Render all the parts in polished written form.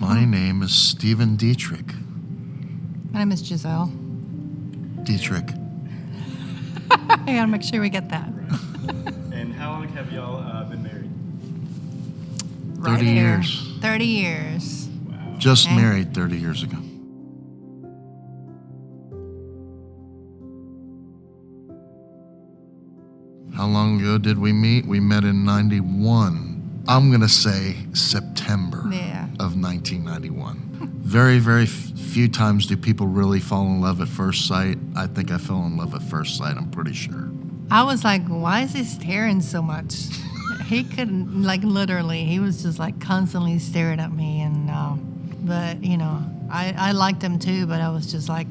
My name is Stephen Dietrich. My name is Giselle. Dietrich. I gotta make sure we get that. And how long have y'all been married? 30 years. 30 years. Wow. Just Okay. married 30 years ago. How long ago did we meet? We met in 91. I'm going to say September of 1991. Very, very few times do people really fall in love at first sight. I think I fell in love at first sight, I'm pretty sure. I was like, why is he staring so much? He couldn't, like, literally, he was just like constantly staring at me. And, but, you know, I liked him too, but I was just like,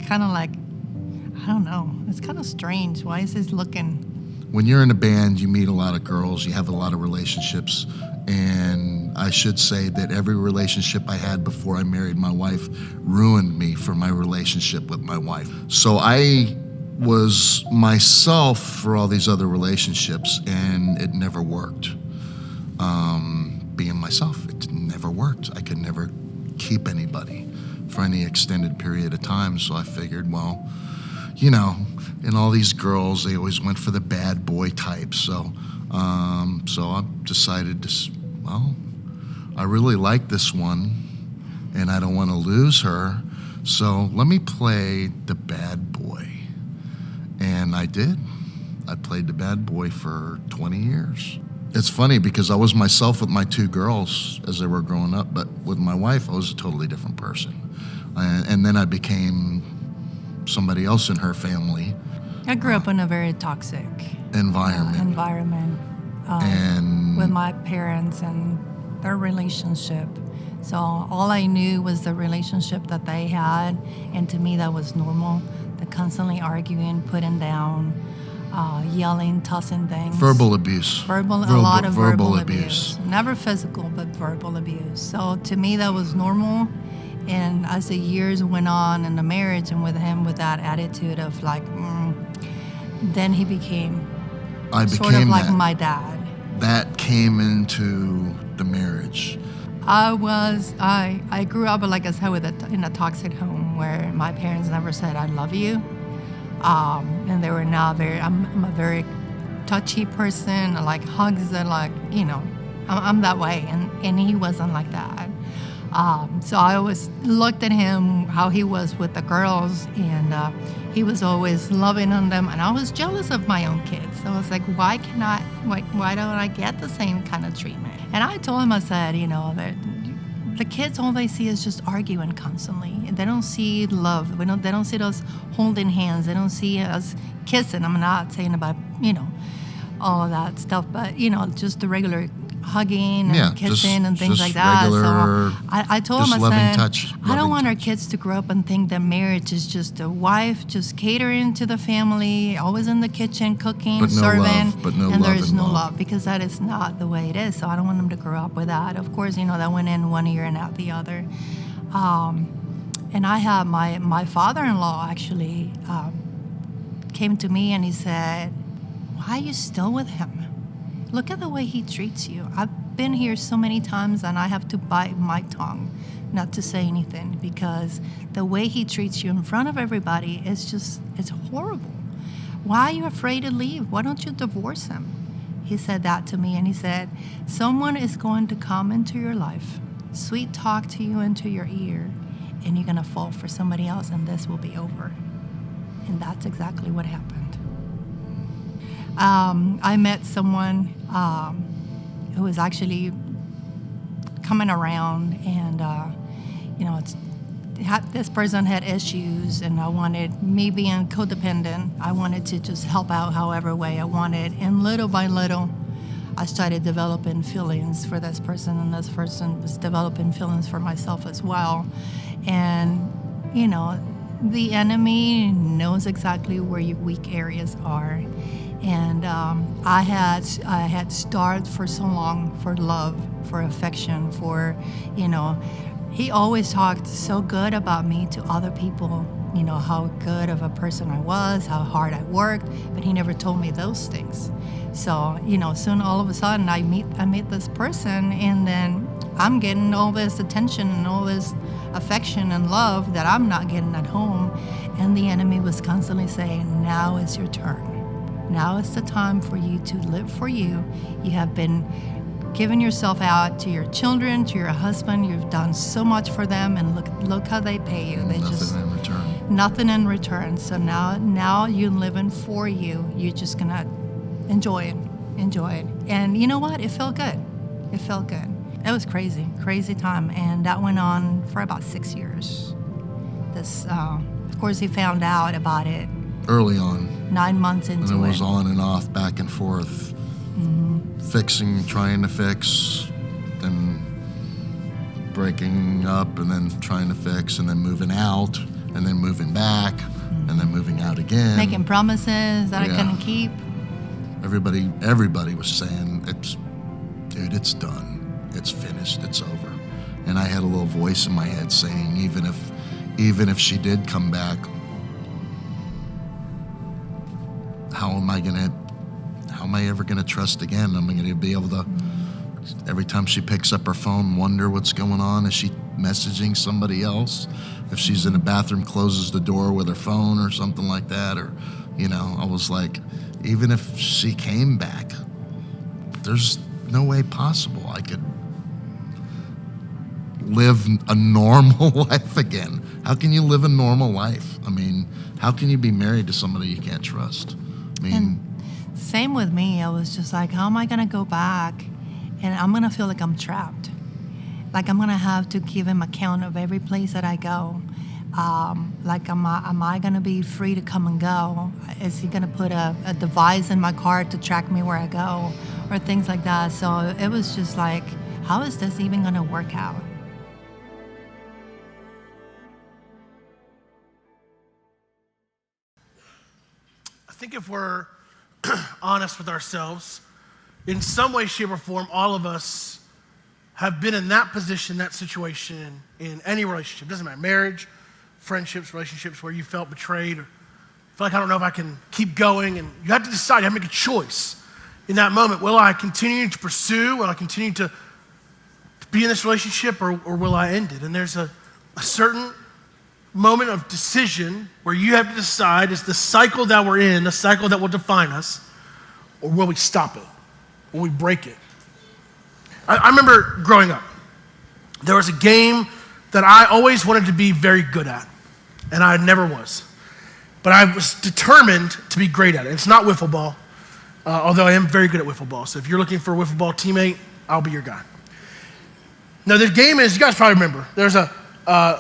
kind of like, I don't know. It's kind of strange. Why is he looking? When you're in a band, you meet a lot of girls, you have a lot of relationships, and I should say that every relationship I had before I married my wife ruined me for my relationship with my wife. So I was myself for all these other relationships, and it never worked. Being myself, it never worked. I could never keep anybody for any extended period of time, so I figured, well, you know, and all these girls, they always went for the bad boy type. So I decided to, well, I really like this one, and I don't want to lose her. So let me play the bad boy. And I did. I played the bad boy for 20 years. It's funny because I was myself with my two girls as they were growing up, but with my wife, I was a totally different person. And then I became somebody else in her family. I grew up in a very toxic environment. And with my parents and their relationship. So all I knew was the relationship that they had, and to me that was normal. The constantly arguing, putting down, yelling, tossing things. Verbal abuse. A lot of verbal abuse. Never physical, but verbal abuse. So to me that was normal. And as the years went on in the marriage and with him with that attitude of like, then he became sort of like my dad. That came into the marriage. I grew up, like I said, in a toxic home where my parents never said, I love you. And they were not I'm a very touchy person. I like hugs and like, you know, I'm that way. And he wasn't like that. So I always looked at him, how he was with the girls, and he was always loving on them, and I was jealous of my own kids. So I was like, why don't I get the same kind of treatment? And I told him, I said, you know, that the kids, all they see is just arguing constantly. They don't see love. They don't see us holding hands. They don't see us kissing. I'm not saying about, you know, all of that stuff, but, you know, just the regular hugging and kissing and things like that. So I told him, I said, I don't want our kids to grow up and think that marriage is just a wife just catering to the family, always in the kitchen, cooking, serving, and there's no love, because that is not the way it is. So I don't want them to grow up with that. Of course, you know, that went in one ear and out the other. And I had my father-in-law actually came to me and he said, why are you still with him? Look at the way he treats you. I've been here so many times and I have to bite my tongue not to say anything, because the way he treats you in front of everybody is just, it's horrible. Why are you afraid to leave? Why don't you divorce him? He said that to me, and he said, someone is going to come into your life, sweet talk to you into your ear, and you're going to fall for somebody else and this will be over. And that's exactly what happened. I met someone who was actually coming around, and you know, this person had issues, and I wanted, me being codependent, I wanted to just help out however way I wanted. And little by little, I started developing feelings for this person, and this person was developing feelings for myself as well. And, you know, the enemy knows exactly where your weak areas are. And I had starved for so long for love, for affection, for, you know, he always talked so good about me to other people, you know, how good of a person I was, how hard I worked, but he never told me those things. So, you know, soon all of a sudden I meet this person, and then I'm getting all this attention and all this affection and love that I'm not getting at home. And the enemy was constantly saying, now is your turn. Now is the time for you to live for you. You have been giving yourself out to your children, to your husband. You've done so much for them, and look how they pay you. They Nothing in return. Nothing in return. So now you're living for you. You're just gonna enjoy it. And you know what? It felt good. It was crazy time, and that went on for about 6 years. Of course, he found out about it Early on. 9 months into it. And it was on and off, back and forth. Fixing, trying to fix, then breaking up, and then trying to fix, and then moving out, and then moving back, and then moving out again. Making promises that I couldn't keep. Everybody was saying, dude, it's done. It's finished. It's over. And I had a little voice in my head saying, even if she did come back, how am I ever gonna trust again? Am I gonna be able to, every time she picks up her phone, wonder what's going on? Is she messaging somebody else? If she's in the bathroom, closes the door with her phone or something like that, or, I was like, even if she came back, there's no way possible I could live a normal life again. How can you live a normal life? I mean, how can you be married to somebody you can't trust? And same with me. I was just like, how am I going to go back? And I'm going to feel like I'm trapped. Like I'm going to have to give him account of every place that I go. Like, am I going to be free to come and go? Is he going to put a device in my car to track me where I go? Or things like that. So it was just like, how is this even going to work out? I think if we're honest with ourselves, in some way, shape, or form, all of us have been in that position, that situation, in any relationship. It doesn't matter, marriage, friendships, relationships where you felt betrayed or feel like I don't know if I can keep going. And you have to decide, you have to make a choice in that moment. Will I continue to pursue? Will I continue to be in this relationship, or will I end it? And there's a certain moment of decision where you have to decide, is the cycle that we're in the cycle that will define us, or will we stop it? Will we break it? I remember growing up, there was a game that I always wanted to be very good at, and I never was. But I was determined to be great at it. It's not wiffle ball, although I am very good at wiffle ball. So if you're looking for a wiffle ball teammate, I'll be your guy. Now, the game is, you guys probably remember, there's a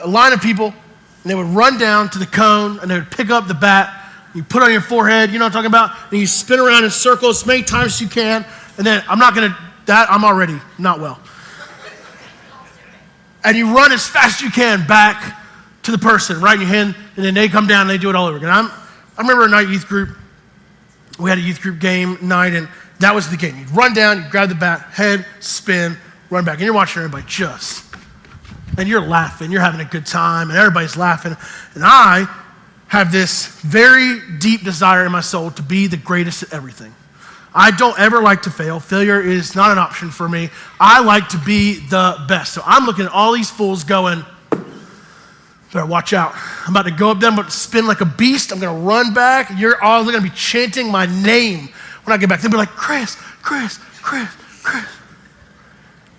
line of people, and they would run down to the cone, and they would pick up the bat, you put it on your forehead, you know what I'm talking about? And you spin around in circles as many times as you can, and then I'm already not well. And you run as fast as you can back to the person, right in your hand, and then they come down and they do it all over again. I remember a night youth group, we had a youth group game night, and that was the game. You'd run down, you'd grab the bat, head, spin, run back, and you're watching everybody and you're laughing, you're having a good time, and everybody's laughing. And I have this very deep desire in my soul to be the greatest at everything. I don't ever like to fail. Failure is not an option for me. I like to be the best. So I'm looking at all these fools going, better watch out. I'm about to go up there, I'm about to spin like a beast, I'm gonna run back, you're all gonna be chanting my name when I get back. They'll be like, Chris.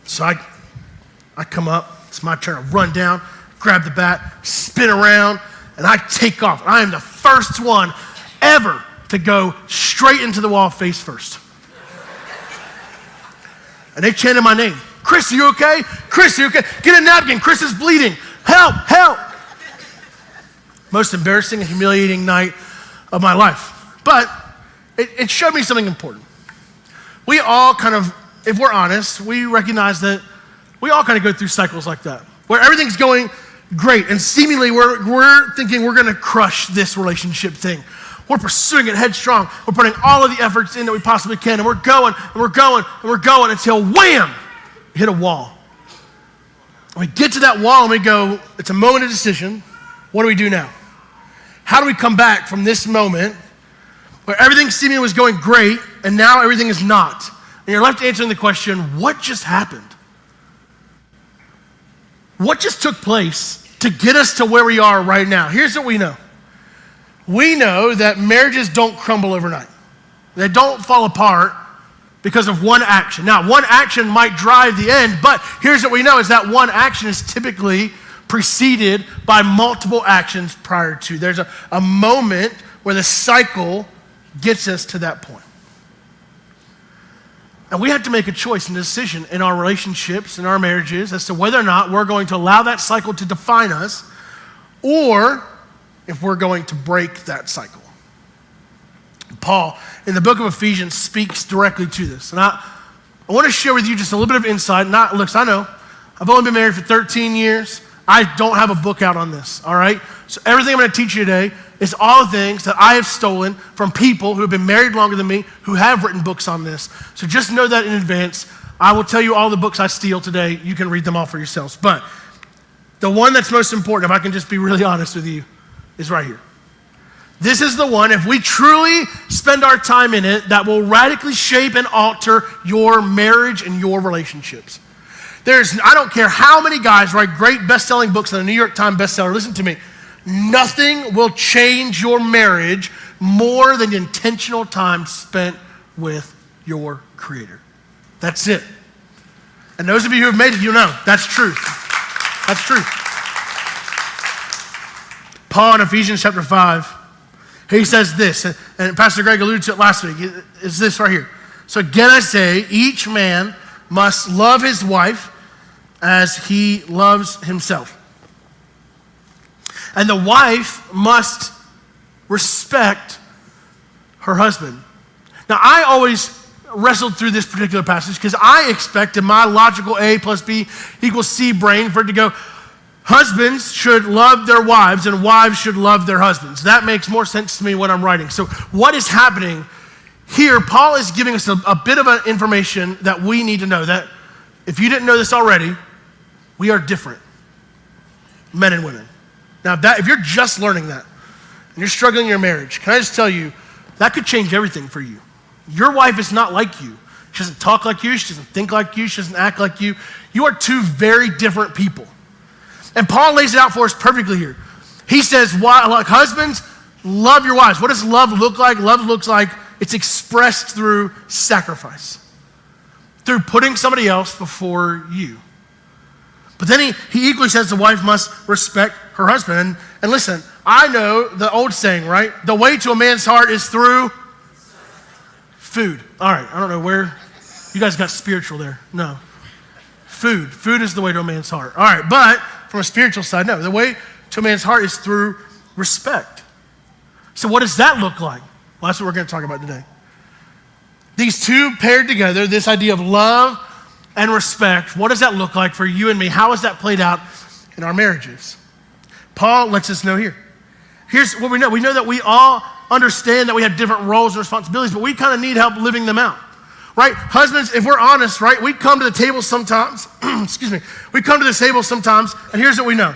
So I come up, it's my turn to run down, grab the bat, spin around, and I take off. I am the first one ever to go straight into the wall face first. And they chanted my name. Chris, are you okay? Chris, are you okay? Get a napkin, Chris is bleeding. Help. Most embarrassing and humiliating night of my life. But it showed me something important. We all kind of, if we're honest, we recognize that we all kind of go through cycles like that, where everything's going great, and seemingly we're thinking we're gonna crush this relationship thing. We're pursuing it headstrong. We're putting all of the efforts in that we possibly can, and we're going until wham, we hit a wall. And we get to that wall and we go, it's a moment of decision. What do we do now? How do we come back from this moment where everything seemingly was going great and now everything is not? And you're left answering the question, what just happened? what just took place to get us to where we are right now? Here's what we know. We know that marriages don't crumble overnight. They don't fall apart because of one action. Now, one action might drive the end, but here's what we know is that one action is typically preceded by multiple actions prior to. There's a moment where the cycle gets us to that point. And we have to make a choice and a decision in our relationships, in our marriages, as to whether or not we're going to allow that cycle to define us, or if we're going to break that cycle. Paul, in the book of Ephesians, speaks directly to this. And I want to share with you just a little bit of insight. Look, I know, I've only been married for 13 years. I don't have a book out on this, all right? So everything I'm going to teach you today is all the things that I have stolen from people who have been married longer than me, who have written books on this. So just know that in advance. I will tell you all the books I steal today. You can read them all for yourselves. But the one that's most important, if I can just be really honest with you, is right here. This is the one, if we truly spend our time in it, that will radically shape and alter your marriage and your relationships. I don't care how many guys write great best-selling books on a New York Times bestseller. Listen to me. Nothing will change your marriage more than intentional time spent with your Creator. That's it. And those of you who have made it, you know that's truth. That's truth. Paul in Ephesians chapter 5, he says this, and Pastor Greg alluded to it last week, is this right here. So again I say, each man must love his wife as he loves himself. And the wife must respect her husband. Now, I always wrestled through this particular passage because I expected my logical A plus B equals C brain for it to go, husbands should love their wives and wives should love their husbands. That makes more sense to me when I'm writing. So what is happening here? Paul is giving us a bit of information that we need to know, that if you didn't know this already, we are different, men and women. Now, if you're just learning that and you're struggling in your marriage, can I just tell you, that could change everything for you. Your wife is not like you. She doesn't talk like you. She doesn't think like you. She doesn't act like you. You are two very different people. And Paul lays it out for us perfectly here. He says, like husbands, love your wives. What does love look like? Love looks like it's expressed through sacrifice, through putting somebody else before you. But then he equally says the wife must respect her husband. And listen, I know the old saying, right? The way to a man's heart is through food. All right, I don't know where you guys got spiritual there. No. Food. Food is the way to a man's heart. All right, but from a spiritual side, no. The way to a man's heart is through respect. So what does that look like? Well, that's what we're going to talk about today. These two paired together, this idea of love and respect, what does that look like for you and me? How has that played out in our marriages? Paul lets us know here. Here's what we know. We know that we all understand that we have different roles and responsibilities, but we kind of need help living them out, right? Husbands, if we're honest, right, we come to the table sometimes, we come to the table sometimes, and here's what we know.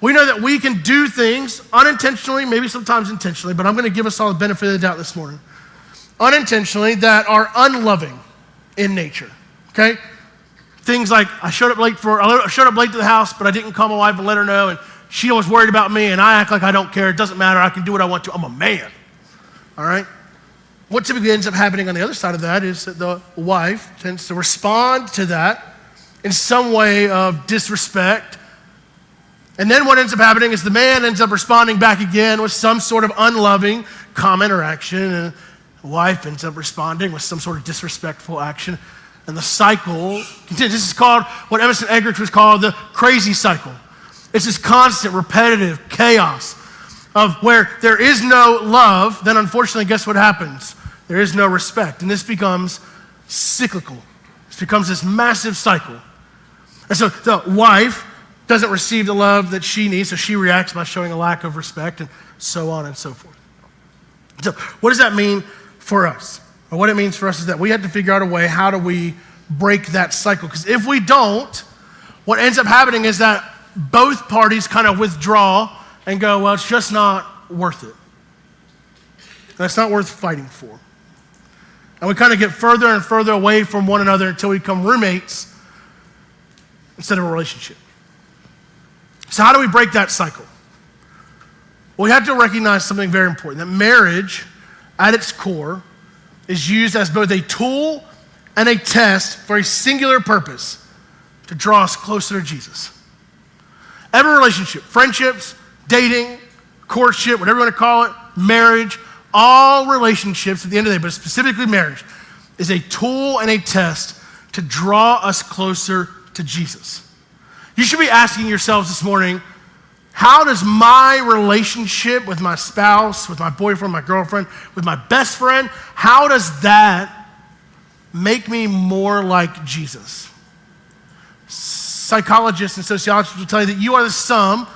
We know that we can do things unintentionally, maybe sometimes intentionally, but I'm going to give us all the benefit of the doubt this morning, unintentionally, that are unloving in nature, okay? Things like I showed up late to the house, but I didn't call my wife and let her know, and she was worried about me, and I act like I don't care. It doesn't matter. I can do what I want to. I'm a man, all right? What typically ends up happening on the other side of that is that the wife tends to respond to that in some way of disrespect. And then what ends up happening is the man ends up responding back again with some sort of unloving comment or action, and the wife ends up responding with some sort of disrespectful action. And the cycle continues. This is called what Emerson Eggerichs was called the crazy cycle. It's this constant, repetitive chaos of where there is no love, then unfortunately, guess what happens? There is no respect. And this becomes cyclical. This becomes this massive cycle. And so the wife doesn't receive the love that she needs, so she reacts by showing a lack of respect, and so on and so forth. So what does that mean for us? Or what it means for us is that we have to figure out a way, how do we break that cycle? Because if we don't, what ends up happening is that both parties kind of withdraw and go, well, it's just not worth it. And it's not worth fighting for. And we kind of get further and further away from one another until we become roommates instead of a relationship. So how do we break that cycle? Well, we have to recognize something very important, that marriage at its core is used as both a tool and a test for a singular purpose, to draw us closer to Jesus. Every relationship, friendships, dating, courtship, whatever you want to call it, marriage, all relationships at the end of the day, but specifically marriage, is a tool and a test to draw us closer to Jesus. You should be asking yourselves this morning, how does my relationship with my spouse, with my boyfriend, my girlfriend, with my best friend, how does that make me more like Jesus? Psychologists and sociologists will tell you that you are the sum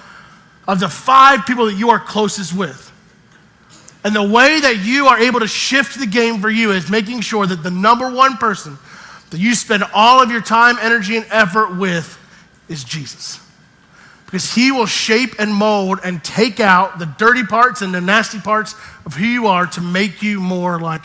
of the 5 people that you are closest with. And the way that you are able to shift the game for you is making sure that the number one person that you spend all of your time, energy, and effort with is Jesus. Because he will shape and mold and take out the dirty parts and the nasty parts of who you are to make you more like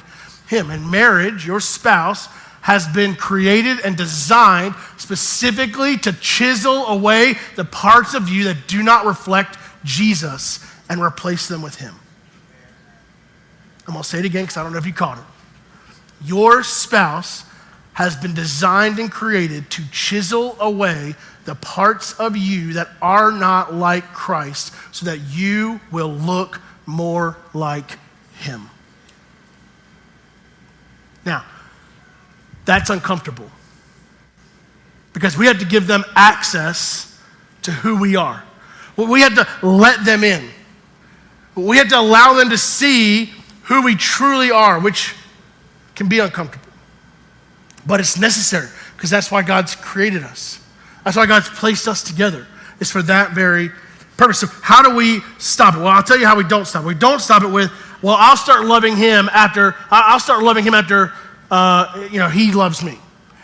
him. And marriage, your spouse, has been created and designed specifically to chisel away the parts of you that do not reflect Jesus and replace them with him. I'm going to say it again because I don't know if you caught it. Your spouse has been designed and created to chisel away the parts of you that are not like Christ so that you will look more like him. Now, that's uncomfortable because we have to give them access to who we are. We have to let them in. We have to allow them to see who we truly are, which can be uncomfortable. But it's necessary because that's why God's created us. That's why God's placed us together. It's for that very purpose. So how do we stop it? Well, I'll tell you how we don't stop it. We don't stop it with, well, I'll start loving him after he loves me.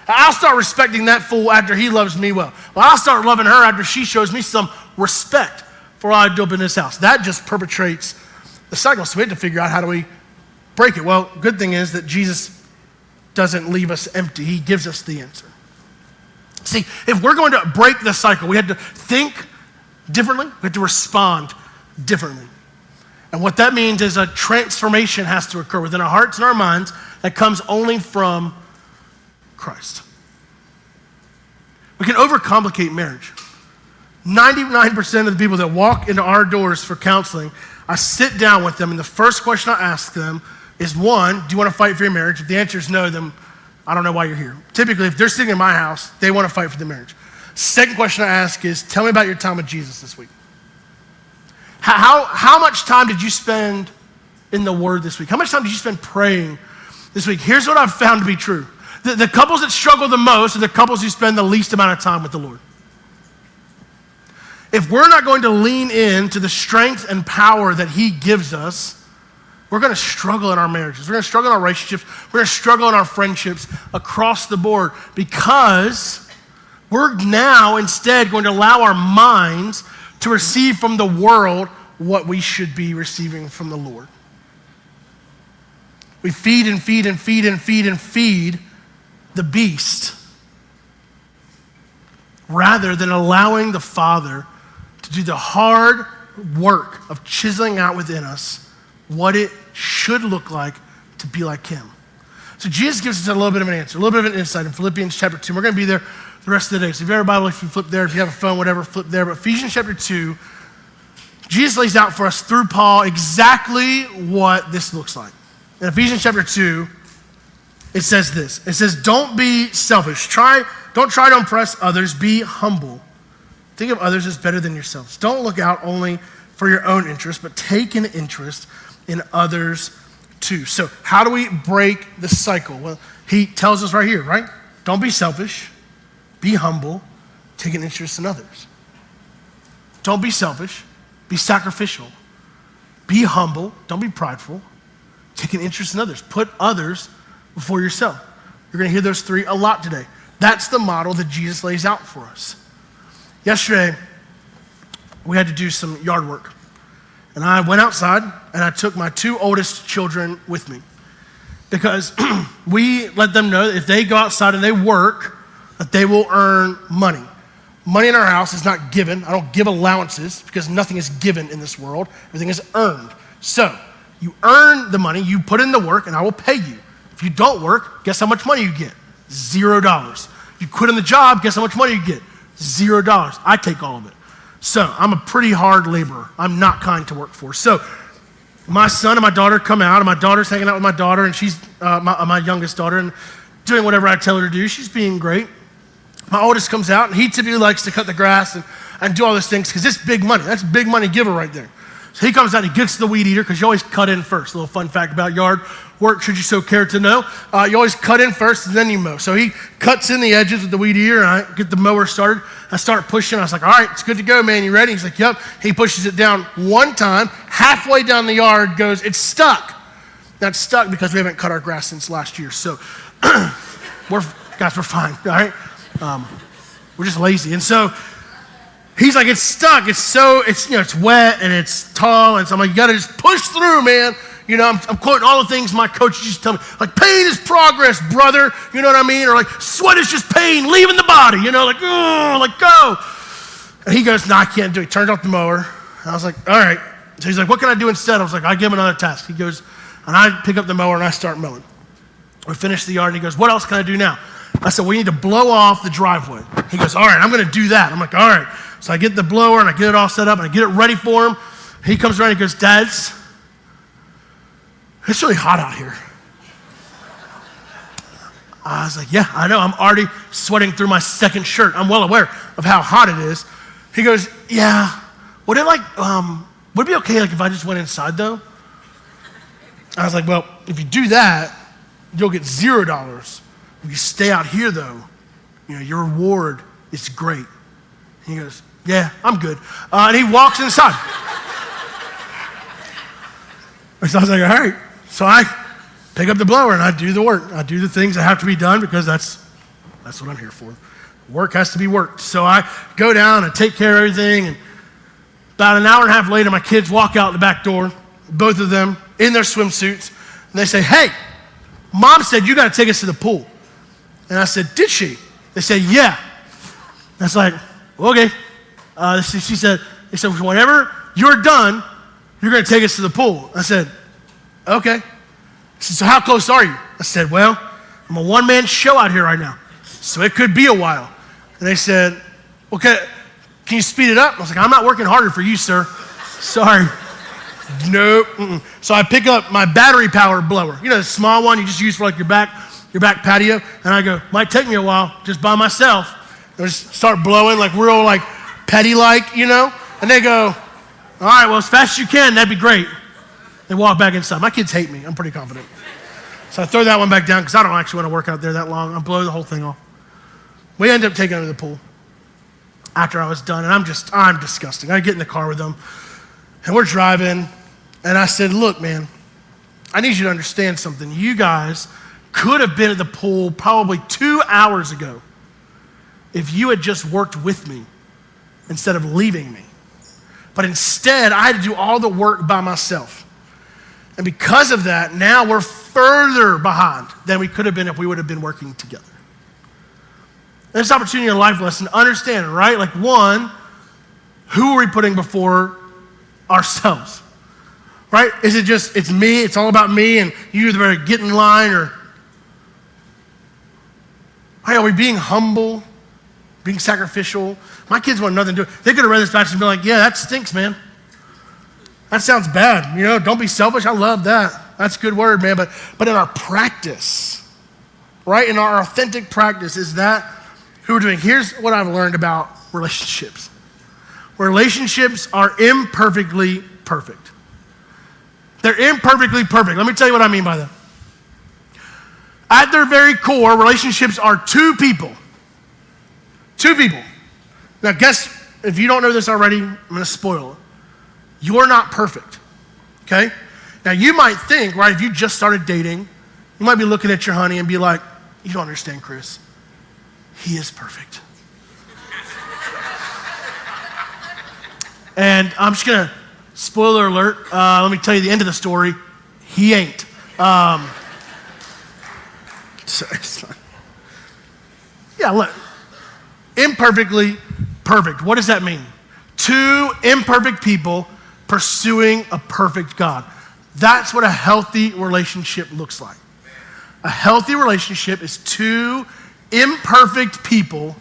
I'll start respecting that fool after he loves me well. Well, I'll start loving her after she shows me some respect for what I do up in this house. That just perpetrates the cycle. So we have to figure out, how do we break it? Well, good thing is that Jesus doesn't leave us empty. He gives us the answer. See, if we're going to break the cycle, we have to think differently. We have to respond differently. And what that means is a transformation has to occur within our hearts and our minds that comes only from Christ. We can overcomplicate marriage. 99% of the people that walk into our doors for counseling, I sit down with them, and the first question I ask them is, one, do you want to fight for your marriage? If the answer is no, then I don't know why you're here. Typically, if they're sitting in my house, they want to fight for the marriage. Second question I ask is, tell me about your time with Jesus this week. How much time did you spend in the Word this week? How much time did you spend praying this week? Here's what I've found to be true. The couples that struggle the most are the couples who spend the least amount of time with the Lord. If we're not going to lean in to the strength and power that he gives us, we're going to struggle in our marriages. We're going to struggle in our relationships. We're going to struggle in our friendships across the board because we're now instead going to allow our minds to receive from the world what we should be receiving from the Lord. We feed and feed and feed and feed and feed the beast rather than allowing the Father to do the hard work of chiseling out within us what it should look like to be like him. So Jesus gives us a little bit of an answer, a little bit of an insight in Philippians chapter 2. We're going to be there the rest of the day. So if you have a Bible, if you flip there, if you have a phone, whatever, flip there. But Ephesians chapter 2, Jesus lays out for us through Paul exactly what this looks like. In Ephesians chapter 2, it says this. It says, don't be selfish. Don't try to impress others. Be humble. Think of others as better than yourselves. Don't look out only for your own interest, but take an interest in others too. So how do we break the cycle? Well, he tells us right here, right? Don't be selfish. Be humble. Take an interest in others. Don't be selfish. Be sacrificial. Be humble. Don't be prideful. Take an interest in others. Put others before yourself. You're going to hear those three a lot today. That's the model that Jesus lays out for us. Yesterday, we had to do some yard work. And I went outside and I took my 2 oldest children with me because we let them know that if they go outside and they work, that they will earn money. Money in our house is not given. I don't give allowances because nothing is given in this world. Everything is earned. So you earn the money, you put in the work, and I will pay you. If you don't work, guess how much money you get? $0. If you quit on the job, guess how much money you get? $0. I take all of it. So I'm a pretty hard laborer. I'm not kind to work for. So my son and my daughter come out, and my daughter's hanging out with my daughter, and she's my youngest daughter, and doing whatever I tell her to do. She's being great. My oldest comes out, and he typically likes to cut the grass and do all those things because it's big money. That's big money giver right there. So he comes out, he gets the weed eater because you always cut in first. A little fun fact about yard work, should you so care to know. You always cut in first and then you mow. So he cuts in the edges with the weed eater, and I get the mower started. I start pushing. I was like, all right, it's good to go, man. You ready? He's like, yep. He pushes it down one time. Halfway down the yard goes, it's stuck. That's stuck because we haven't cut our grass since last year. So we're fine, all right? We're just lazy. And so he's like, it's stuck. It's wet and it's tall. And so I'm like, you got to just push through, man. You know, I'm quoting all the things my coach used to tell me. Like, pain is progress, brother. You know what I mean? Or like, sweat is just pain leaving the body. You know, like, oh, like, go. And he goes, no, I can't do it. He turned off the mower. And I was like, all right. So he's like, what can I do instead? I was like, I give him another task. He goes, and I pick up the mower and I start mowing. We finish the yard and he goes, what else can I do now? I said, we need to blow off the driveway. He goes, all right, I'm going to do that. I'm like, all right. So I get the blower and I get it all set up and I get it ready for him. He comes around and he goes, Dads, it's really hot out here. I was like, yeah, I know. I'm already sweating through my second shirt. I'm well aware of how hot it is. He goes, yeah. Would it be okay if I just went inside though? I was like, well, if you do that, you'll get $0. If you stay out here though, you know, your reward is great. He goes, yeah, I'm good. And he walks inside. So I was like, all right. So I pick up the blower and I do the work. I do the things that have to be done because that's what I'm here for. Work has to be worked. So I go down and take care of everything. And about an hour and a half later, my kids walk out the back door, both of them in their swimsuits. And they say, hey, Mom said you got to take us to the pool. And I said, did she? They said, yeah. I was like, okay. They said, whenever you're done, you're going to take us to the pool. I said, okay. She said, so how close are you? I said, well, I'm a one-man show out here right now, so it could be a while. And they said, okay, can you speed it up? I was like, I'm not working harder for you, sir. Sorry. Nope. Mm-mm. So I pick up my battery-powered blower. You know, the small one you just use for like your back patio. And I go, might take me a while just by myself. And just start blowing like real like petty-like, you know. And they go, all right, well, as fast as you can, that'd be great. They walk back inside. My kids hate me. I'm pretty confident. So I throw that one back down because I don't actually want to work out there that long. I blow the whole thing off. We end up taking it to the pool after I was done. And I'm disgusting. I get in the car with them. And we're driving. And I said, look, man, I need you to understand something. You guys could have been at the pool probably 2 hours ago if you had just worked with me instead of leaving me. But instead, I had to do all the work by myself. And because of that, now we're further behind than we could have been if we would have been working together. And this opportunity in a life lesson, understand, right? Like one, who are we putting before ourselves? Right? Is it just, it's me, it's all about me, and you either better get in line or, hey, are we being humble, being sacrificial? My kids want nothing to do. They could have read this passage and be like, yeah, that stinks, man. That sounds bad. You know, don't be selfish. I love that. That's a good word, man. But in our practice, right? In our authentic practice, is that who we're doing? Here's what I've learned about relationships. Relationships are imperfectly perfect. They're imperfectly perfect. Let me tell you what I mean by that. At their very core, relationships are two people. Two people. Now, guess, if you don't know this already, I'm going to spoil it. You're not perfect, okay? Now, you might think, right, if you just started dating, you might be looking at your honey and be like, you don't understand, Chris. He is perfect. And I'm just going to, spoiler alert, let me tell you the end of the story. He ain't. Yeah, look, imperfectly imperfect. What does that mean? Two imperfect people pursuing a perfect God. That's what a healthy relationship looks like. A healthy relationship is two imperfect people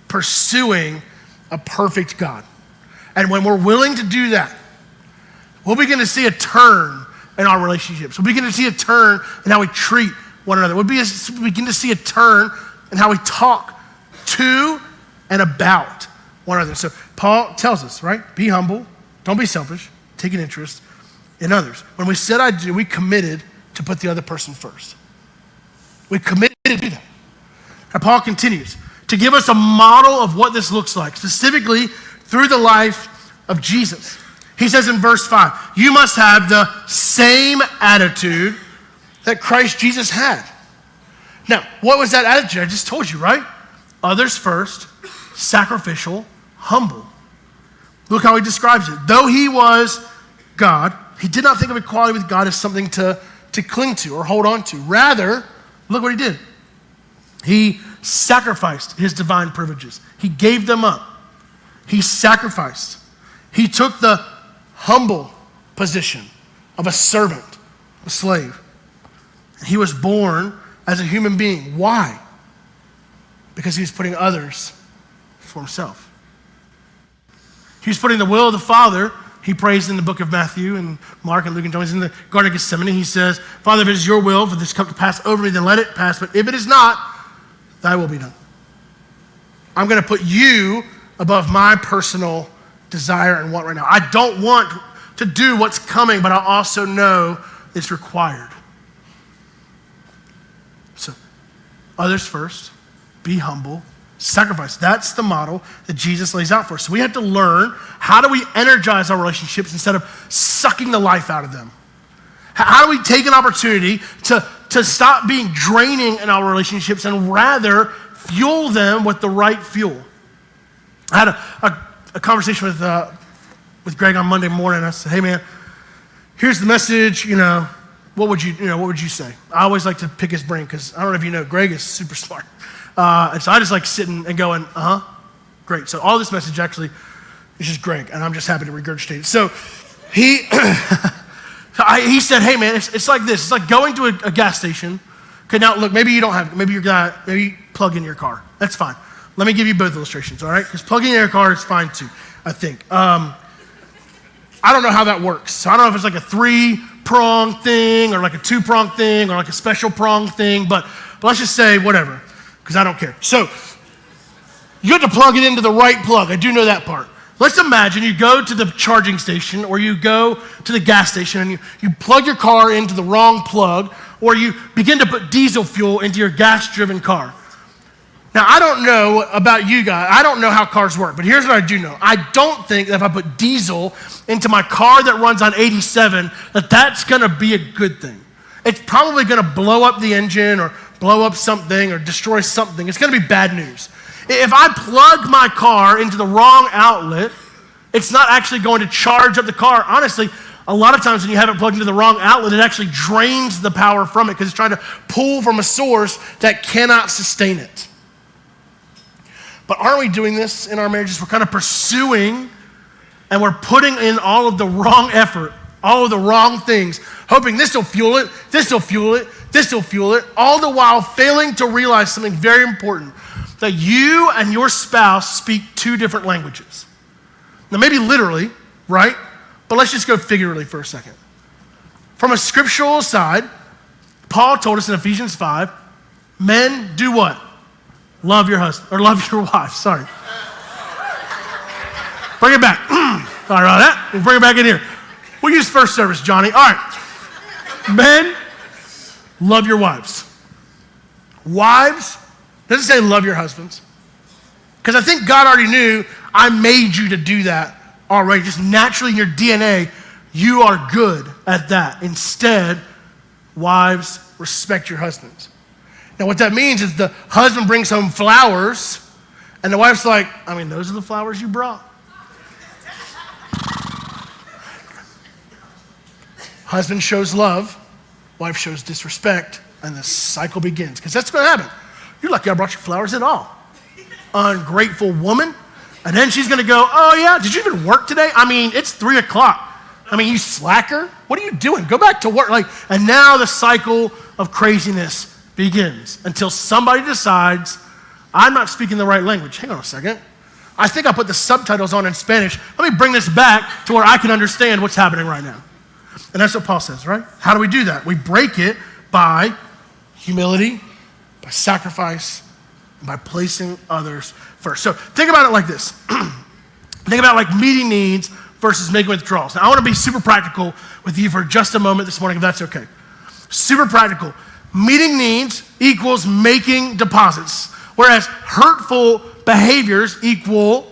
pursuing a perfect God. And when we're willing to do that, we'll begin to see a turn in our relationships. We'll begin to see a turn in how we treat one another. We'll begin to see a turn in how we talk to and about one another. So Paul tells us, right? Be humble, don't be selfish, take an interest in others. When we said I do, we committed to put the other person first. We committed to do that. And Paul continues to give us a model of what this looks like, specifically through the life of Jesus. He says in verse 5, you must have the same attitude that Christ Jesus had. Now, what was that attitude? I just told you, right? Others first, sacrificial, humble. Look how he describes it. Though he was God, he did not think of equality with God as something to cling to or hold on to. Rather, look what he did. He sacrificed his divine privileges. He gave them up. He sacrificed. He took the humble position of a servant, a slave. He was born as a human being. Why? Because he was putting others for himself. He was putting the will of the Father. He prays in the book of Matthew and Mark and Luke and John. He's in the Garden of Gethsemane. He says, Father, if it is your will for this cup to pass over me, then let it pass. But if it is not, thy will be done. I'm going to put you above my personal desire and want right now. I don't want to do what's coming, but I also know it's required. So, others first, be humble, sacrifice. That's the model that Jesus lays out for us. So we have to learn, how do we energize our relationships instead of sucking the life out of them? How do we take an opportunity to stop being draining in our relationships and rather fuel them with the right fuel? I had a conversation with Greg on Monday morning. I said, hey man, here's the message, what would you say? I always like to pick his brain because I don't know if you know, Greg is super smart. And so I just like sitting and going, great. So all this message actually is just Greg, and I'm just happy to regurgitate it. So he said, hey man, it's like this. It's like going to a gas station. Okay, now look, maybe you don't have, maybe you plug in your car. That's fine. Let me give you both illustrations, all right? Because plugging in your car is fine too, I think. I don't know how that works. So I don't know if it's like a 3-prong thing or like a 2-prong thing or like a special prong thing, but let's just say whatever, because I don't care. So you have to plug it into the right plug. I do know that part. Let's imagine you go to the charging station or you go to the gas station and you plug your car into the wrong plug, or you begin to put diesel fuel into your gas-driven car. Now, I don't know about you guys. I don't know how cars work, but here's what I do know. I don't think that if I put diesel into my car that runs on 87, that's going to be a good thing. It's probably going to blow up the engine or blow up something or destroy something. It's going to be bad news. If I plug my car into the wrong outlet, it's not actually going to charge up the car. Honestly, a lot of times when you have it plugged into the wrong outlet, it actually drains the power from it because it's trying to pull from a source that cannot sustain it. But aren't we doing this in our marriages? We're kind of pursuing and we're putting in all of the wrong effort, all of the wrong things, hoping this will fuel it, this will fuel it, this will fuel it, all the while failing to realize something very important, that you and your spouse speak 2 different languages. Now maybe literally, right? But let's just go figuratively for a second. From a scriptural side, Paul told us in Ephesians 5, men do what? Love your husband, or love your wife, sorry. Bring it back. Sorry about that. We'll bring it back in here. We'll use first service, Johnny. All right. Men, love your wives. Wives, doesn't say love your husbands. Because I think God already knew I made you to do that already. Just naturally in your DNA, you are good at that. Instead, wives, respect your husbands. Now what that means is the husband brings home flowers and the wife's like, those are the flowers you brought. Husband shows love, wife shows disrespect, and the cycle begins. Because that's going to happen. You're lucky I brought you flowers at all. Ungrateful woman. And then she's gonna go, oh yeah, did you even work today? I mean, it's 3 o'clock. I mean, you slacker, what are you doing? Go back to work. And now the cycle of craziness begins until somebody decides, I'm not speaking the right language. Hang on a second. I think I put the subtitles on in Spanish. Let me bring this back to where I can understand what's happening right now. And that's what Paul says, right? How do we do that? We break it by humility, by sacrifice, and by placing others first. So think about it like this. Think about like meeting needs versus making withdrawals. Now, I want to be super practical with you for just a moment this morning, if that's okay. Super practical. Meeting needs equals making deposits, whereas hurtful behaviors equal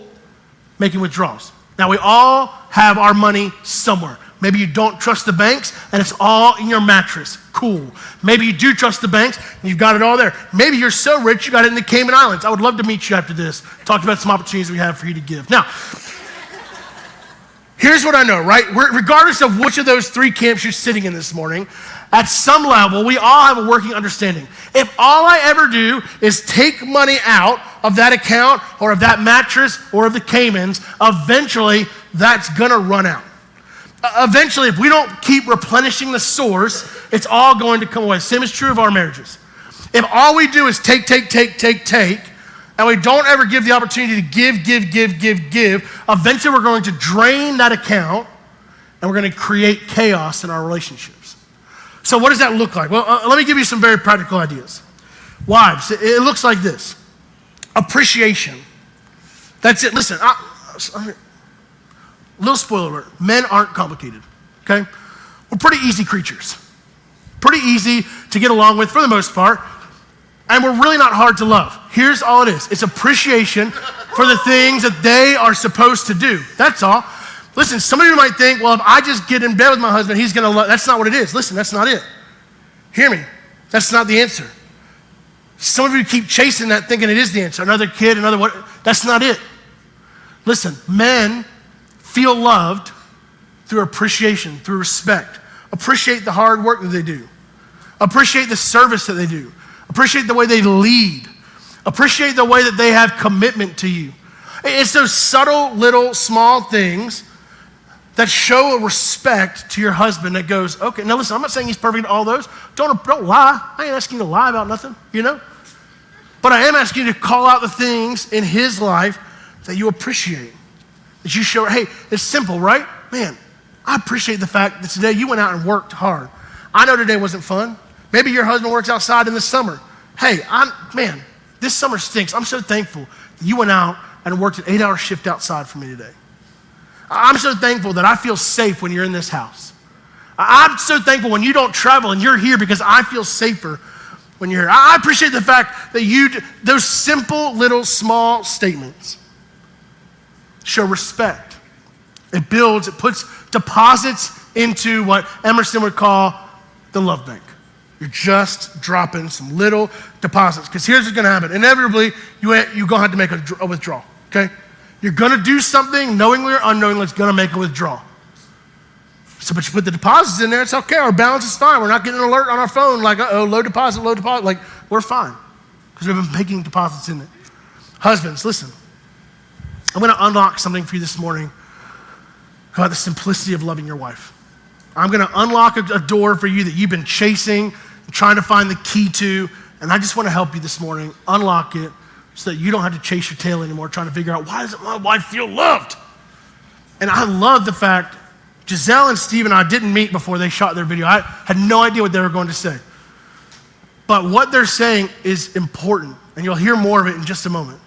making withdrawals. Now, we all have our money somewhere. Maybe you don't trust the banks and it's all in your mattress. Cool. Maybe you do trust the banks and you've got it all there. Maybe you're so rich you got it in the Cayman Islands. I would love to meet you after this. Talk about some opportunities we have for you to give. Now, here's what I know, right? Regardless of which of those three camps you're sitting in this morning, at some level, we all have a working understanding. If all I ever do is take money out of that account or of that mattress or of the Caymans, eventually that's gonna run out. Eventually, if we don't keep replenishing the source, it's all going to come away. Same is true of our marriages. If all we do is take, and we don't ever give the opportunity to give, eventually we're going to drain that account and we're going to create chaos in our relationships. So what does that look like? Well, let me give you some very practical ideas. Wives, it looks like this. Appreciation. That's it. Listen, little spoiler alert, men aren't complicated, okay? We're pretty easy creatures. Pretty easy to get along with for the most part, and we're really not hard to love. Here's all it is. It's appreciation for the things that they are supposed to do. That's all. Listen, some of you might think, well, if I just get in bed with my husband, he's gonna love. That's not what it is. Listen, that's not it. Hear me. That's not the answer. Some of you keep chasing that thinking it is the answer. Another kid, another what? That's not it. Listen, men feel loved through appreciation, through respect. Appreciate the hard work that they do. Appreciate the service that they do. Appreciate the way they lead. Appreciate the way that they have commitment to you. It's those subtle, little, small things that show a respect to your husband that goes, okay, now listen, I'm not saying he's perfect at all those. Don't lie. I ain't asking you to lie about nothing, you know? But I am asking you to call out the things in his life that you appreciate. That you show, hey, it's simple, right? Man, I appreciate the fact that today you went out and worked hard. I know today wasn't fun. Maybe your husband works outside in the summer. Hey, this summer stinks. I'm so thankful that you went out and worked an 8-hour shift outside for me today. I'm so thankful that I feel safe when you're in this house. I'm so thankful when you don't travel and you're here because I feel safer when you're here. I appreciate the fact that those simple little small statements show respect. It builds, it puts deposits into what Emerson would call the love bank. You're just dropping some little deposits. Because here's what's going to happen. Inevitably, you're going to have to make a withdrawal, okay? You're going to do something knowingly or unknowingly that's going to make a withdrawal. So, but you put the deposits in there, it's okay. Our balance is fine. We're not getting an alert on our phone like, uh-oh, low deposit. Like, we're fine because we've been making deposits in it. Husbands, listen. I'm going to unlock something for you this morning about the simplicity of loving your wife. I'm going to unlock a door for you that you've been chasing, trying to find the key to, and I just want to help you this morning unlock it so that you don't have to chase your tail anymore trying to figure out, why doesn't my wife feel loved? And I love the fact Giselle and Steve and I didn't meet before they shot their video. I had no idea what they were going to say. But what they're saying is important, and you'll hear more of it in just a moment.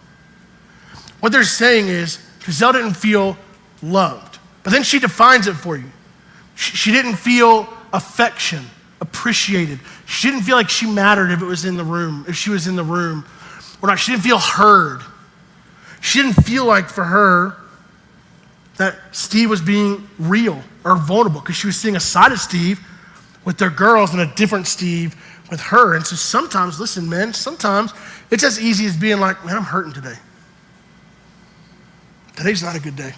What they're saying is, Giselle didn't feel loved. But then she defines it for you. She didn't feel affection, appreciated. She didn't feel like she mattered if she was in the room or not. She didn't feel heard. She didn't feel like for her that Steve was being real or vulnerable because she was seeing a side of Steve with their girls and a different Steve with her. And so sometimes, listen, men, sometimes it's as easy as being like, man, I'm hurting today. Today's not a good day.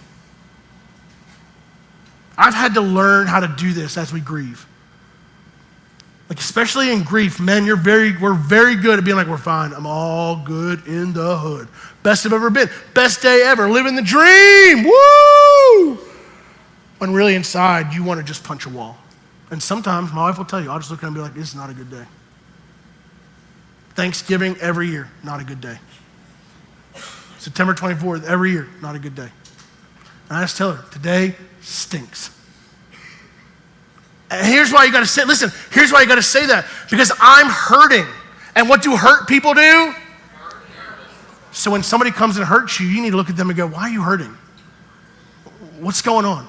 I've had to learn how to do this as we grieve. Like, especially in grief, men, we're very good at being like, we're fine. I'm all good in the hood. Best I've ever been. Best day ever. Living the dream. Woo! When really inside, you want to just punch a wall. And sometimes my wife will tell you, I'll just look at her and be like, this is not a good day. Thanksgiving every year, not a good day. September 24th, every year, not a good day. And I just tell her, today stinks. And here's why you gotta say, listen, here's why you gotta say that. Because I'm hurting. And what do hurt people do? So when somebody comes and hurts you, you need to look at them and go, why are you hurting? What's going on?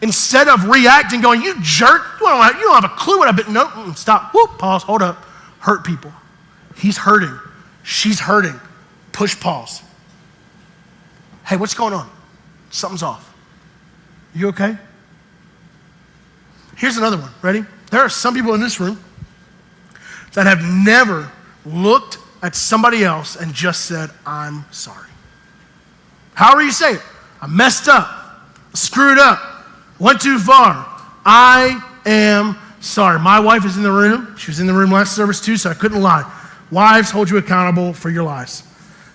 Instead of reacting, going, you jerk, you don't have a clue what I've been, no, stop, whoop, pause, hold up. Hurt people. He's hurting. She's hurting. Push pause. Hey, what's going on? Something's off. You okay? Here's another one. Ready? There are some people in this room that have never looked at somebody else and just said, I'm sorry. However you say it. I messed up. I screwed up. Went too far. I am sorry. My wife is in the room. She was in the room last service too, so I couldn't lie. Wives hold you accountable for your lies.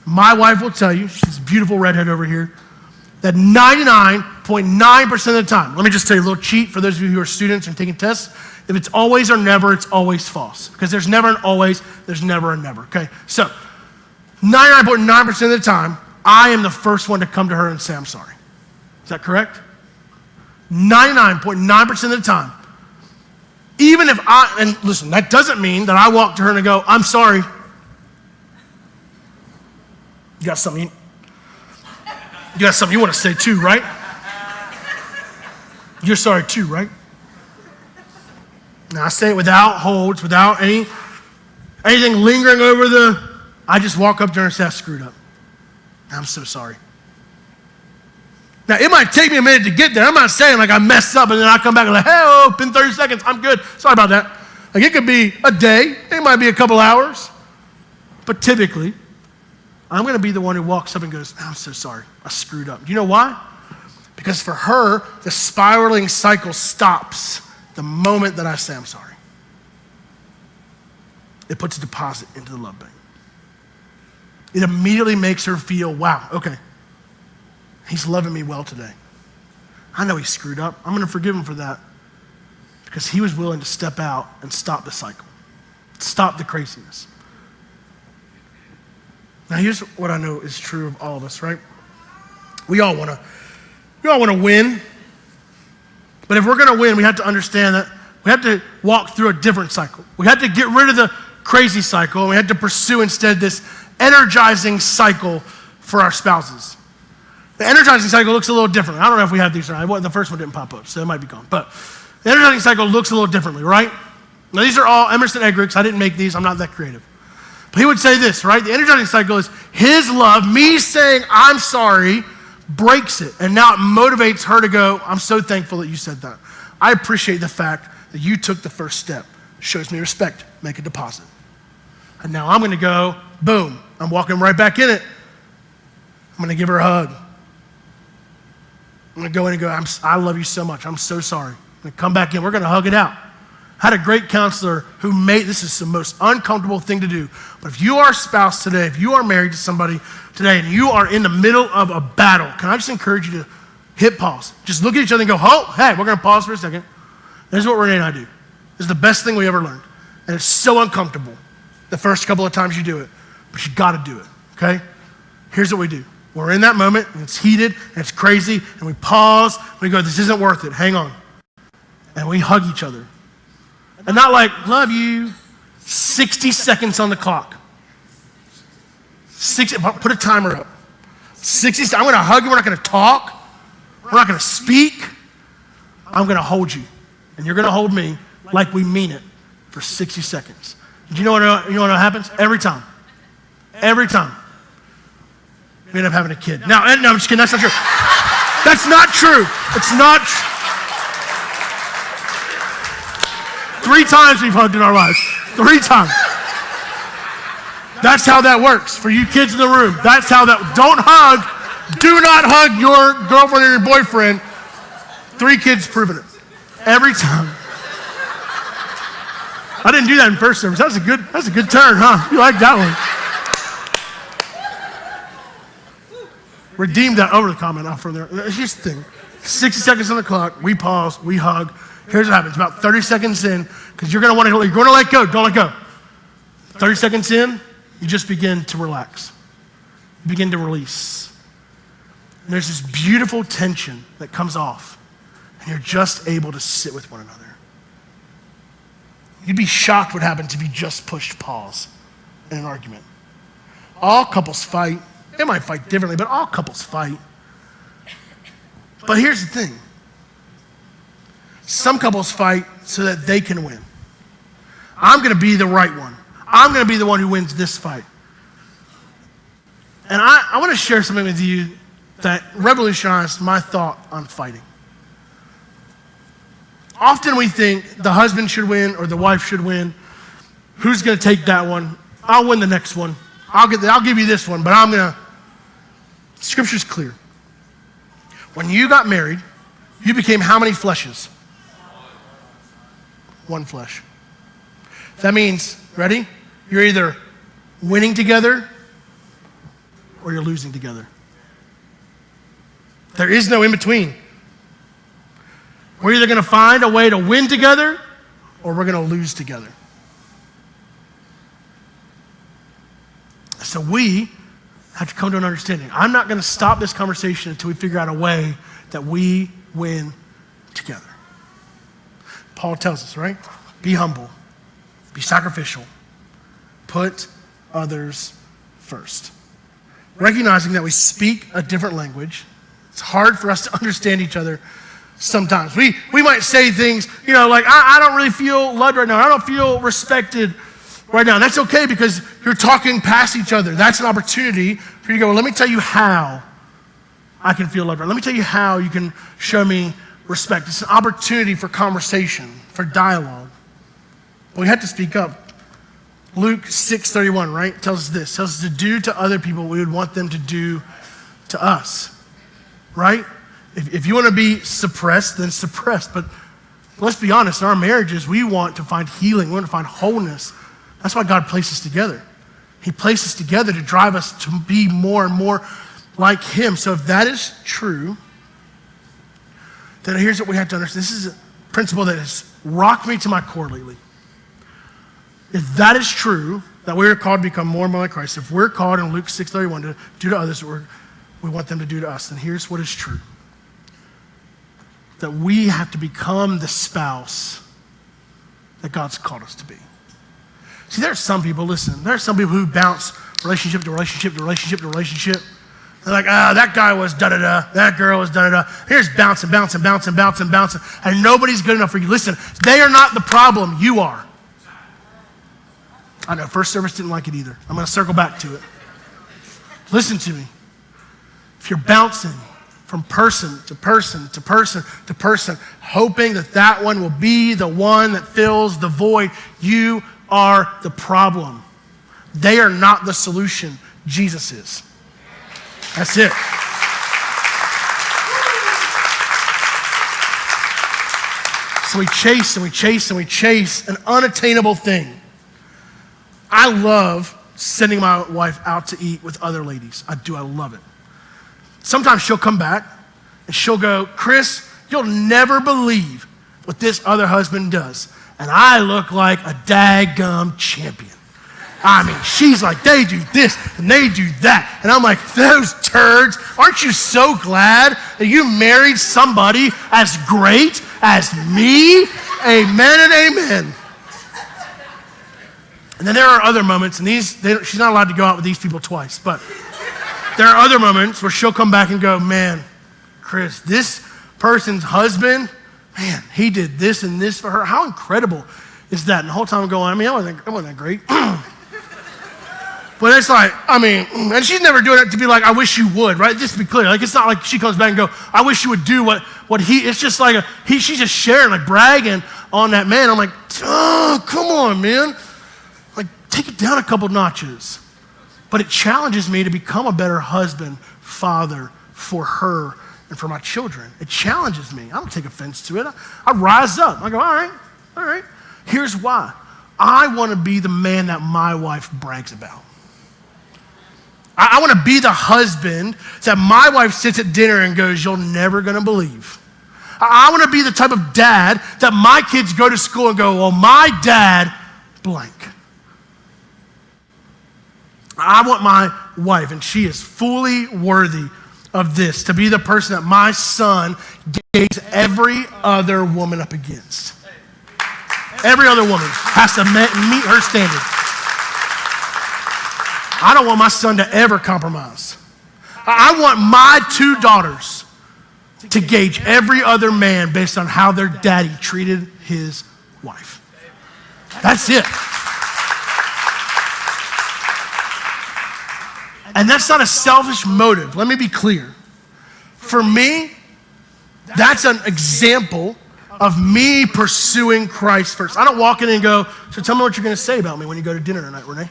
My wife will tell you, she's a beautiful redhead over here, that 99.9% of the time, let me just tell you a little cheat for those of you who are students and taking tests. If it's always or never, it's always false. Because there's never an always, there's never a never, okay? So, 99.9% of the time, I am the first one to come to her and say, I'm sorry. Is that correct? 99.9% of the time. Even if and listen, that doesn't mean that I walk to her and I go, I'm sorry. You got something you want to say too, right? You're sorry too, right? Now I say it without holds, without anything lingering over I just walk up to her and say, I screwed up. I'm so sorry. Now it might take me a minute to get there. I'm not saying like I messed up and then I come back and like, hey, oh, been 30 seconds, I'm good. Sorry about that. Like it could be a day, it might be a couple hours, but typically, I'm going to be the one who walks up and goes, I'm so sorry, I screwed up. Do you know why? Because for her, the spiraling cycle stops the moment that I say I'm sorry. It puts a deposit into the love bank. It immediately makes her feel, wow, okay, he's loving me well today. I know he screwed up. I'm going to forgive him for that because he was willing to step out and stop the cycle, stop the craziness. Now here's what I know is true of all of us, right? We all want to win. But if we're going to win, we have to understand that we have to walk through a different cycle. We have to get rid of the crazy cycle, and we have to pursue instead this energizing cycle for our spouses. The energizing cycle looks a little different. I don't know if we have these or not. The first one didn't pop up, so it might be gone. But the energizing cycle looks a little differently, right? Now these are all Emerson Eggerichs. I didn't make these. I'm not that creative. But he would say this, right? The energizing cycle is his love, me saying I'm sorry, breaks it. And now it motivates her to go, I'm so thankful that you said that. I appreciate the fact that you took the first step. Shows me respect, make a deposit. And now I'm going to go, boom, I'm walking right back in it. I'm going to give her a hug. I'm going to go in and go, I love you so much. I'm so sorry. I'm going to come back in. We're going to hug it out. I had a great counselor who this is the most uncomfortable thing to do. But if you are a spouse today, if you are married to somebody today and you are in the middle of a battle, can I just encourage you to hit pause? Just look at each other and go, oh, hey, we're going to pause for a second. This is what Renee and I do. This is the best thing we ever learned. And it's so uncomfortable the first couple of times you do it, but you got to do it, okay? Here's what we do. We're in that moment, and it's heated, and it's crazy, and we pause, and we go, this isn't worth it, hang on. And we hug each other. And not like, love you, 60 seconds on the clock. Put a timer up. 60, I'm going to hug you, we're not going to talk, we're not going to speak. I'm going to hold you, and you're going to hold me like we mean it for 60 seconds. Do you know what happens? Every time. Every time. We end up having a kid. No, I'm just kidding, that's not true. That's not true. It's not true. 3 times we've hugged in our lives. 3 times. That's how that works. For you kids in the room, that's how that, don't hug. Do not hug your girlfriend or your boyfriend. 3 kids proving it. Every time. I didn't do that in first service. That's a good turn, huh? You like that one. Redeem that over the comment off from there. Here's the thing. 60 seconds on the clock. We pause. We hug. Here's what happens. About 30 seconds in, because you're going to let go. Don't let go. 30 seconds in, you just begin to relax. You begin to release. And there's this beautiful tension that comes off, and you're just able to sit with one another. You'd be shocked what happens if you just pushed pause in an argument. All couples fight. They might fight differently, but all couples fight. But here's the thing. Some couples fight so that they can win. I'm going to be the right one. I'm going to be the one who wins this fight. And I want to share something with you that revolutionized my thought on fighting. Often we think the husband should win or the wife should win. Who's going to take that one? I'll win the next one. I'll give you this one, but Scripture's clear. When you got married, you became how many fleshes? One flesh. That means, ready? You're either winning together or you're losing together. There is no in between. We're either going to find a way to win together or we're going to lose together. So we have to come to an understanding. I'm not going to stop this conversation until we figure out a way that we win together. Paul tells us, right? Be humble. Be sacrificial. Put others first. Recognizing that we speak a different language. It's hard for us to understand each other sometimes. We might say things, like, I don't really feel loved right now. I don't feel respected right now. And that's okay because you're talking past each other. That's an opportunity for you to go, let me tell you how I can feel loved. Let me tell you how you can show me respect. It's an opportunity for conversation, for dialogue. But we have to speak up. Luke 6:31, right, tells us this. Tells us to do to other people what we would want them to do to us, right? If you want to be suppressed, then suppress. But let's be honest, in our marriages, we want to find healing. We want to find wholeness. That's why God placed us together. He placed us together to drive us to be more and more like Him. So if that is true, then here's what we have to understand. This is a principle that has rocked me to my core lately. If that is true, that we are called to become more and more like Christ, if we're called in Luke 6:31 to do to others what we want them to do to us, then here's what is true. That we have to become the spouse that God's called us to be. See, there are some people who bounce relationship to relationship to relationship to relationship. They're like, that guy was da-da-da, that girl was da-da-da. Here's bouncing, bouncing, bouncing, bouncing, bouncing, and nobody's good enough for you. Listen, they are not the problem, you are. I know, first service didn't like it either. I'm going to circle back to it. Listen to me. If you're bouncing from person to person to person to person, hoping that one will be the one that fills the void, you are the problem. They are not the solution. Jesus is. That's it. So we chase and we chase and we chase an unattainable thing. I love sending my wife out to eat with other ladies. I do. I love it. Sometimes she'll come back and she'll go, Chris, you'll never believe what this other husband does. And I look like a daggum champion. I mean, she's like, they do this and they do that. And I'm like, those turds, aren't you so glad that you married somebody as great as me? Amen and amen. And then there are other moments, and she's not allowed to go out with these people twice, but there are other moments where she'll come back and go, man, Chris, this person's husband, man, he did this and this for her. How incredible is that? And the whole time I'm going, I mean, it wasn't that great. But it's like, and she's never doing it to be like, I wish you would, right? Just to be clear. Like, it's not like she comes back and go, I wish you would do what he, it's just like, she's just sharing, like bragging on that man. I'm like, oh, come on, man. Like, take it down a couple notches. But it challenges me to become a better husband, father for her and for my children. It challenges me. I don't take offense to it. I rise up. I go, all right. Here's why. I want to be the man that my wife brags about. I want to be the husband that my wife sits at dinner and goes, you're never going to believe. I want to be the type of dad that my kids go to school and go, well, my dad blank. I want my wife, and she is fully worthy of this, to be the person that my son gates every other woman up against. Every other woman has to meet her standard. I don't want my son to ever compromise. I want my 2 daughters to gauge every other man based on how their daddy treated his wife. That's it. And that's not a selfish motive. Let me be clear. For me, that's an example of me pursuing Christ first. I don't walk in and go, so tell me what you're going to say about me when you go to dinner tonight, Renee.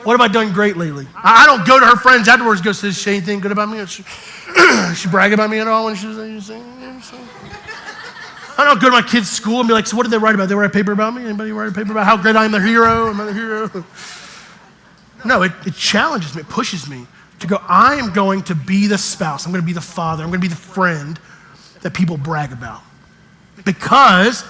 What have I done great lately? I don't go to her friends afterwards and go, say anything good about me? She brag about me at all when she's saying, I don't go to my kids' school and be like, so what did they write about? They write a paper about me? Anybody write a paper about how great I am the hero? Am I the hero? No, it challenges me, it pushes me to go, I am going to be the spouse, I'm going to be the father, I'm going to be the friend that people brag about. Because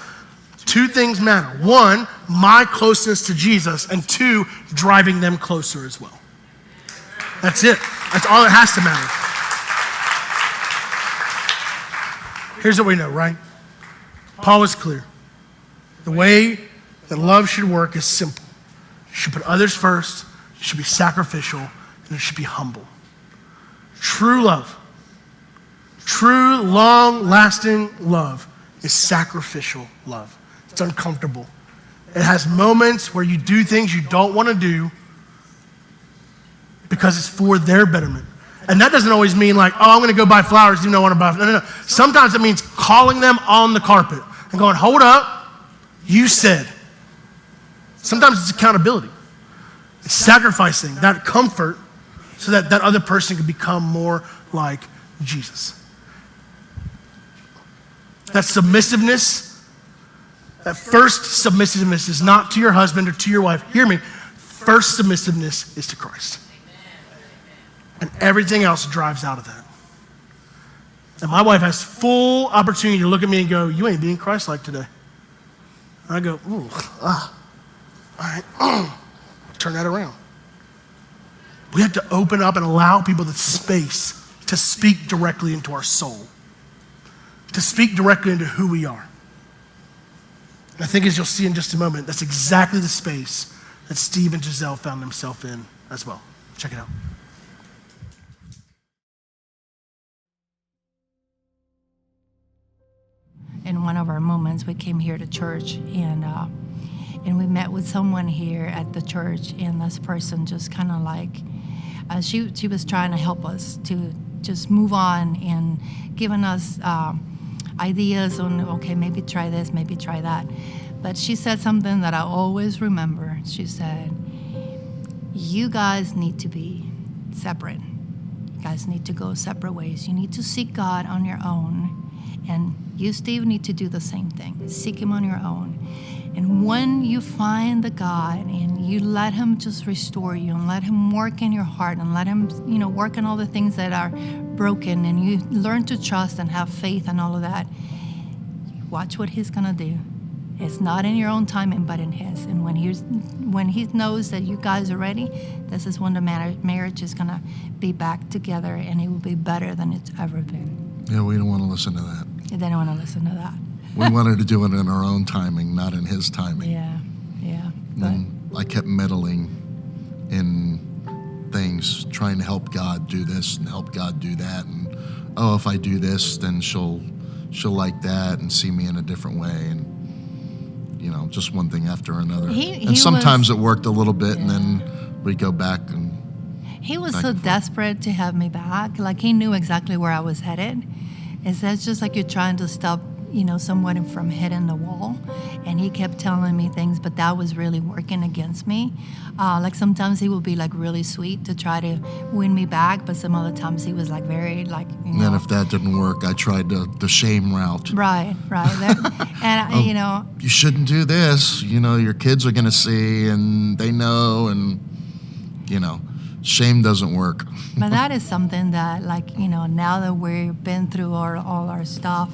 2 things matter. 1, my closeness to Jesus, and 2, driving them closer as well. That's it. That's all that has to matter. Here's what we know, right? Paul was clear. The way that love should work is simple. You should put others first, it should be sacrificial, and it should be humble. True love, true long-lasting love is sacrificial love. It's uncomfortable. It has moments where you do things you don't want to do because it's for their betterment. And that doesn't always mean like, oh, I'm going to go buy flowers even though I want to buy flowers. No. Sometimes it means calling them on the carpet and going, hold up, you said. Sometimes it's accountability. It's sacrificing that comfort so that that other person can become more like Jesus. That submissiveness, that first submissiveness is not to your husband or to your wife. Hear me. First submissiveness is to Christ. And everything else drives out of that. And my wife has full opportunity to look at me and go, you ain't being Christ-like today. And I go, ooh, all right, turn that around. We have to open up and allow people the space to speak directly into our soul, to speak directly into who we are. And I think as you'll see in just a moment, that's exactly the space that Steve and Giselle found themselves in as well. Check it out. In one of our moments, we came here to church, and we met with someone here at the church, and this person just kind of like, she was trying to help us to just move on and giving us ideas on, okay, maybe try this, maybe try that. But she said something that I always remember. She said, you guys need to be separate. You guys need to go separate ways. You need to seek God on your own. And you, Steve, need to do the same thing. Seek him on your own. And when you find the God and you let him just restore you and let him work in your heart and let him, work on all the things that are broken, and you learn to trust and have faith and all of that, watch what he's going to do. It's not in your own timing, but in his. And when he knows that you guys are ready, this is when the marriage is going to be back together, and it will be better than it's ever been. Yeah, we don't want to listen to that. They don't want to listen to that. We wanted to do it in our own timing, not in his timing. Yeah. And I kept meddling in things, trying to help God do this and help God do that. And, if I do this, then she'll like that and see me in a different way. And, just one thing after another. And sometimes it worked a little bit, and then we'd go back and he was so desperate to have me back. Like, he knew exactly where I was headed. It's just like you're trying to stop, somewhat from hitting the wall. And he kept telling me things, but that was really working against me. Like sometimes he would be like really sweet to try to win me back, but some other times he was like very like, And then if that didn't work, I tried the shame route. Right. And, You shouldn't do this. Your kids are going to see, and they know, and, shame doesn't work. But that is something that, like, now that we've been through all our stuff,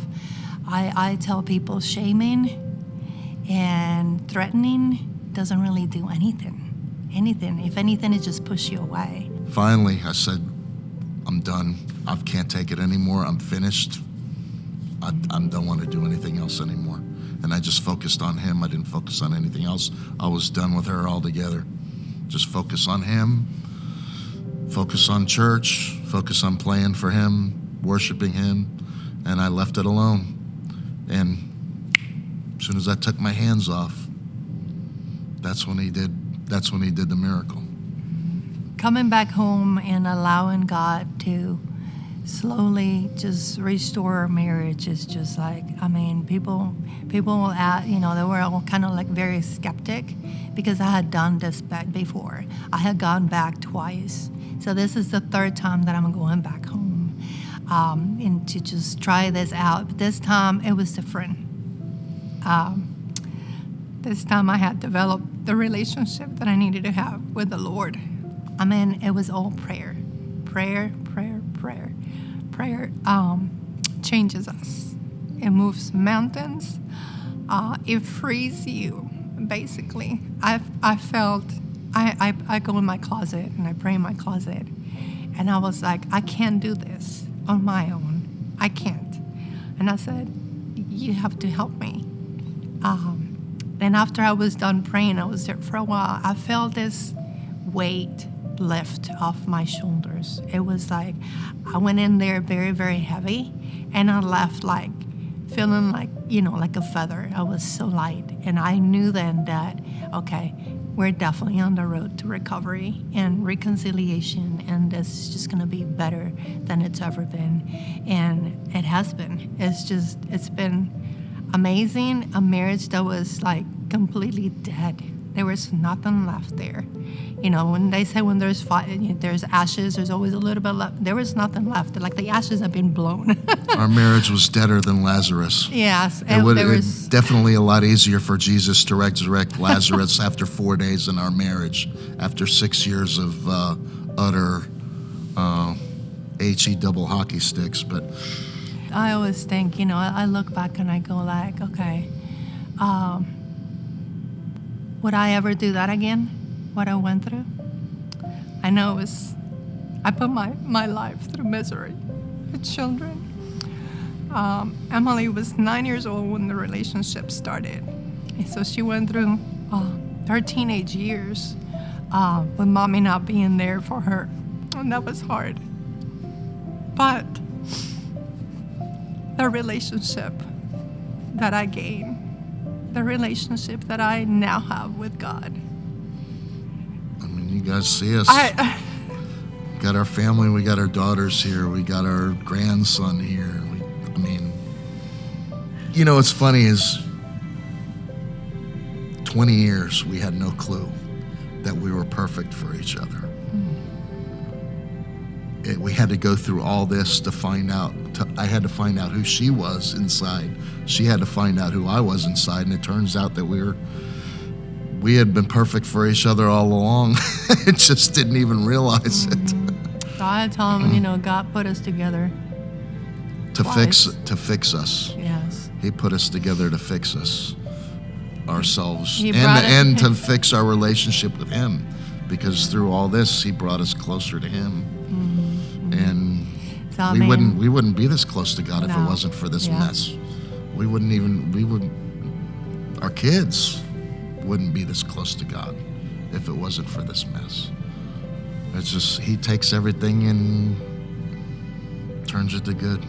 I tell people shaming and threatening doesn't really do anything. If anything, it just pushes you away. Finally, I said, I'm done. I can't take it anymore. I'm finished. I don't want to do anything else anymore. And I just focused on him. I didn't focus on anything else. I was done with her altogether. Just focus on him. Focus on church, focus on playing for him, worshiping him, and I left it alone. And as soon as I took my hands off, that's when he did the miracle. Coming back home and allowing God to slowly just restore our marriage is just like, people will ask, they were all kind of like very skeptic because I had done this back before. I had gone back twice. So this is the third time that I'm going back home and to just try this out. But this time it was different. This time I had developed the relationship that I needed to have with the Lord. It was all prayer. Prayer changes us. It moves mountains. It frees you, basically. I felt... I go in my closet and I pray in my closet, and I was like, I can't do this on my own. I can't. And I said, you have to help me. And after I was done praying, I was there for a while, I felt this weight lift off my shoulders. It was like I went in there very, very heavy, and I left like feeling like, like a feather. I was so light. And I knew then that, okay, we're definitely on the road to recovery and reconciliation, and this is just going to be better than it's ever been. And it has been. It's been amazing. A marriage that was like completely dead. There was nothing left there. When they say when there's fire, there's ashes, there's always a little bit left. There was nothing left. Like the ashes have been blown. Our marriage was deader than Lazarus. Yes. It's definitely a lot easier for Jesus to resurrect Lazarus after 4 days in our marriage, after 6 years of utter HE double hockey sticks. But I always think, I look back and I go like, okay, would I ever do that again? What I went through? I know I put my life through misery with children. Emily was 9 years old when the relationship started. And so she went through her teenage years with mommy not being there for her. And that was hard. But the relationship that I gained, the relationship that I now have with God. You guys see us. We got our family, we got our daughters here, we got our grandson here. What's funny is 20 years we had no clue that we were perfect for each other. We had to go through all this to find out. I had to find out who she was inside. She had to find out who I was inside, and it turns out that we had been perfect for each other all along. It just didn't even realize it. So I tell him, God put us together to fix us. Yes. He put us together to fix us ourselves and to fix our relationship with him, because through all this he brought us closer to him. Mm-hmm. And so, we wouldn't be this close to God if it wasn't for this mess. Our kids wouldn't be this close to God if it wasn't for this mess. It's just, he takes everything and turns it to good.